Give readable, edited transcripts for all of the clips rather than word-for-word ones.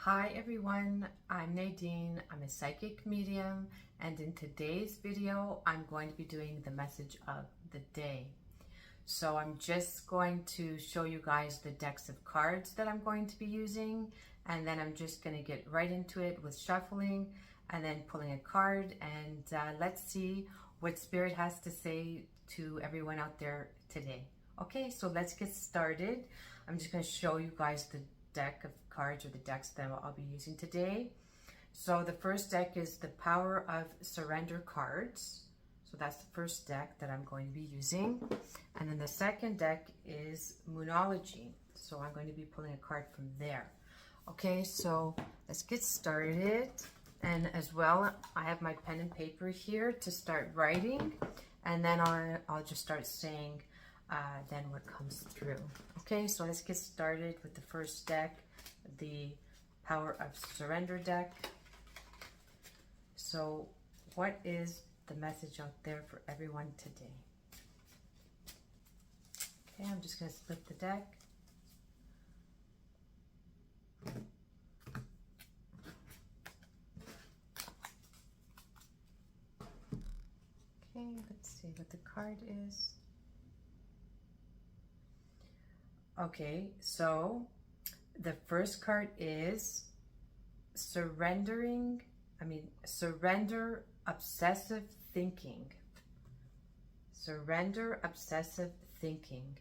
Hi everyone, I'm Nadine. I'm a psychic medium, and in today's video I'm going to be doing the message of the day. So I'm just going to show you guys the decks of cards that I'm going to be using, and then I'm just going to get right into it with shuffling and then pulling a card, and let's see what Spirit has to say to everyone out there today. Okay, so let's get started. I'm just going to show you guys the deck of cards, or the decks that I'll be using today. So the first deck is the Power of Surrender cards. So that's the first deck that I'm going to be using. And then the second deck is Moonology. So I'm going to be pulling a card from there. Okay, so let's get started. And as well, I have my pen and paper here to start writing. And then I'll just start saying then what comes through. Okay, so let's get started with the first deck, the Power of Surrender deck. So what is the message out there for everyone today? Okay, I'm just going to split the deck. Okay, let's see what the card is. Okay, so the first card is surrender obsessive thinking. Surrender obsessive thinking.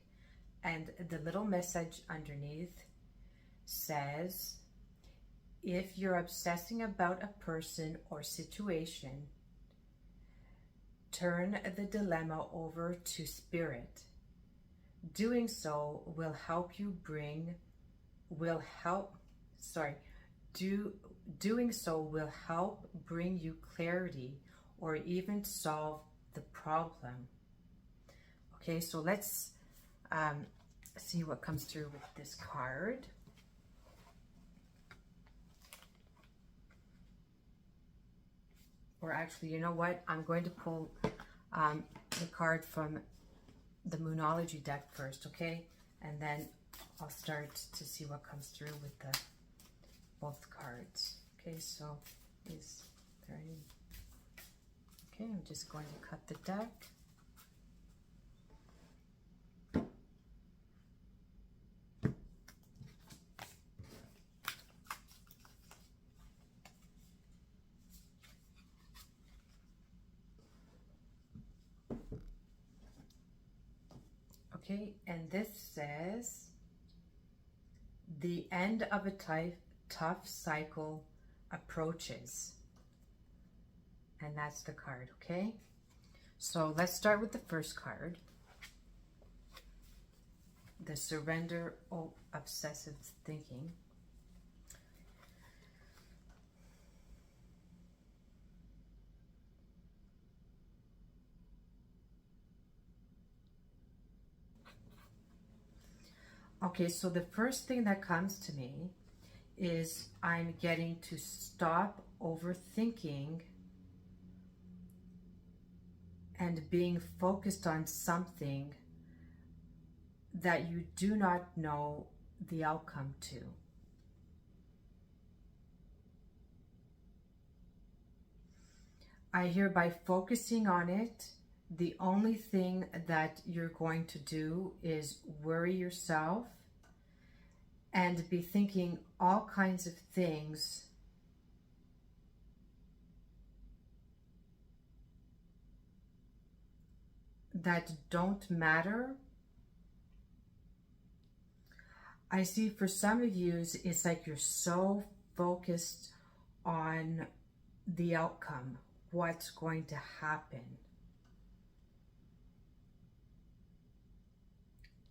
And the little message underneath says, if you're obsessing about a person or situation, turn the dilemma over to Spirit. Doing so will help bring you clarity or even solve the problem. Okay, so let's see what comes through with this card. Or actually, you know what? I'm going to pull the card from the Moonology deck first, okay? And then I'll start to see what comes through with both cards. Okay, so is there any? Okay, I'm just going to cut the deck. Okay, and this says, the end of a tough cycle approaches. And that's the card, okay? So let's start with the first card. The Surrender Obsessive Thinking. Okay, so the first thing that comes to me is I'm getting to stop overthinking and being focused on something that you do not know the outcome to. I hear by focusing on it, the only thing that you're going to do is worry yourself and be thinking all kinds of things that don't matter. I see for some of you, it's like you're so focused on the outcome, what's going to happen,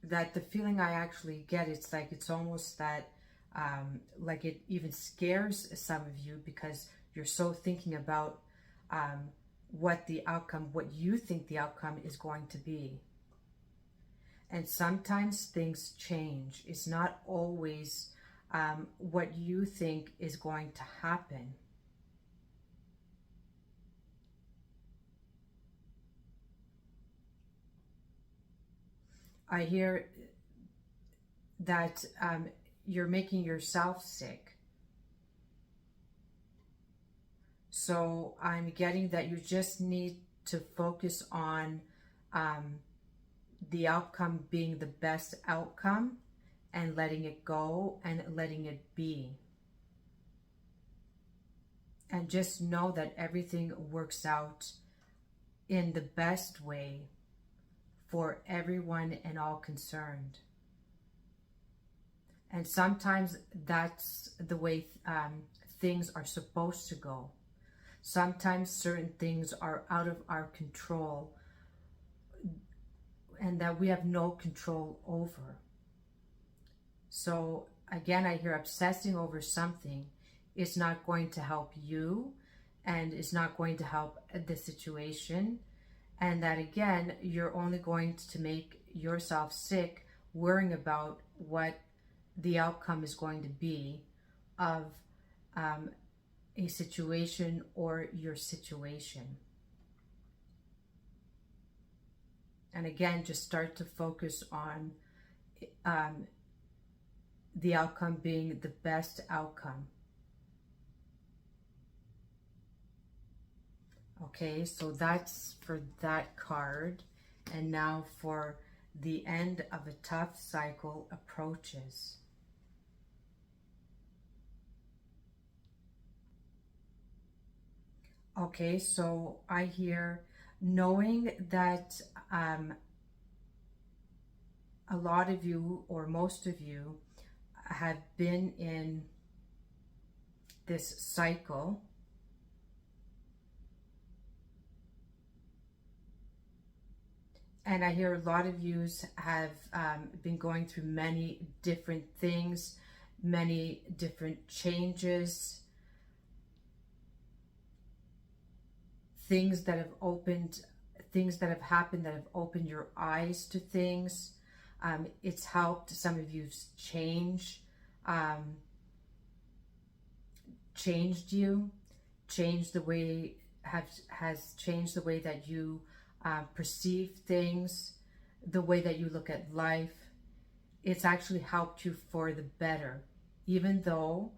that the feeling I actually get, it's like it's almost that like it even scares some of you because you're so thinking about what you think the outcome is going to be. And sometimes things change. It's not always what you think is going to happen. I hear that you're making yourself sick. So I'm getting that you just need to focus on the outcome being the best outcome and letting it go and letting it be. And just know that everything works out in the best way for everyone and all concerned. And sometimes that's the way things are supposed to go. Sometimes certain things are out of our control and that we have no control over. So again, I hear obsessing over something is not going to help you and is not going to help the situation. And that again, you're only going to make yourself sick worrying about what the outcome is going to be of a situation or your situation. And again, just start to focus on the outcome being the best outcome. Okay, so that's for that card. And now for the end of a tough cycle approaches. Okay, so I hear knowing that a lot of you or most of you have been in this cycle. And I hear a lot of you have been going through many different things, many different changes, things that have happened that have opened your eyes to things. It's helped some of you change, changed you, changed the way, has changed the way that you perceive things, the way that you look at life. It's actually helped you for the better, even though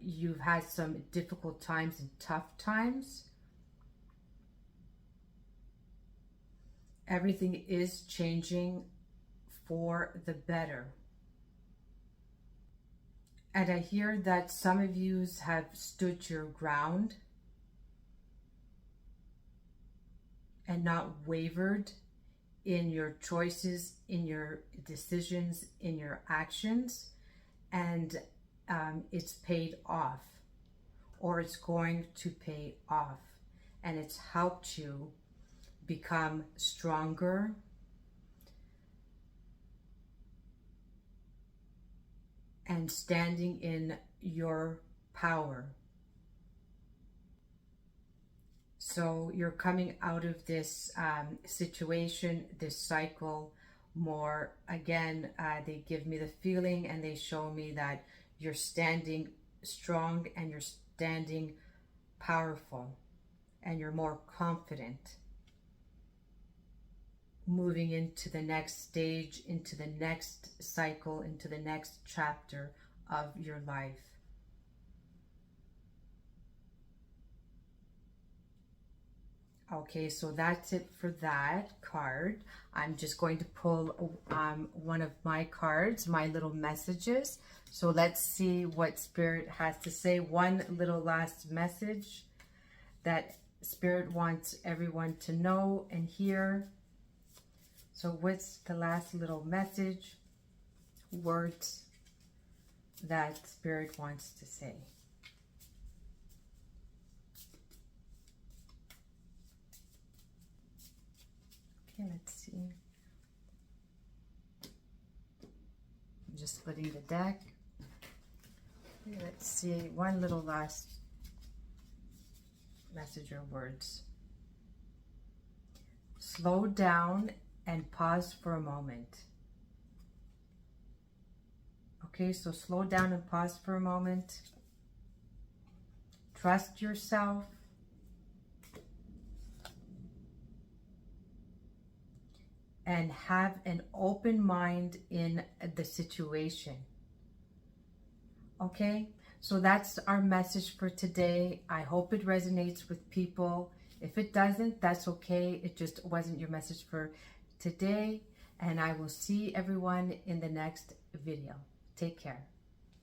you've had some difficult times and tough times. Everything is changing for the better. And I hear that some of you have stood your ground and not wavered in your choices, in your decisions, in your actions, and it's paid off, or it's going to pay off, and it's helped you become stronger and standing in your power. So you're coming out of this situation, this cycle more. Again, they give me the feeling and they show me that you're standing strong and you're standing powerful and you're more confident, moving into the next stage, into the next cycle, into the next chapter of your life. Okay, so that's it for that card. I'm just going to pull one of my cards, my little messages. So let's see what Spirit has to say. One little last message that Spirit wants everyone to know and hear. So what's the last little message, words that Spirit wants to say? Okay, let's see. I'm just splitting the deck. Okay, let's see, one little last message or words. Slow down and pause for a moment. Okay, so slow down and pause for a moment. Trust yourself. And have an open mind in the situation. Okay, So that's our message for today. I hope it resonates with people. If it doesn't, that's okay. It just wasn't your message for today. And I will see everyone in the next video. Take care.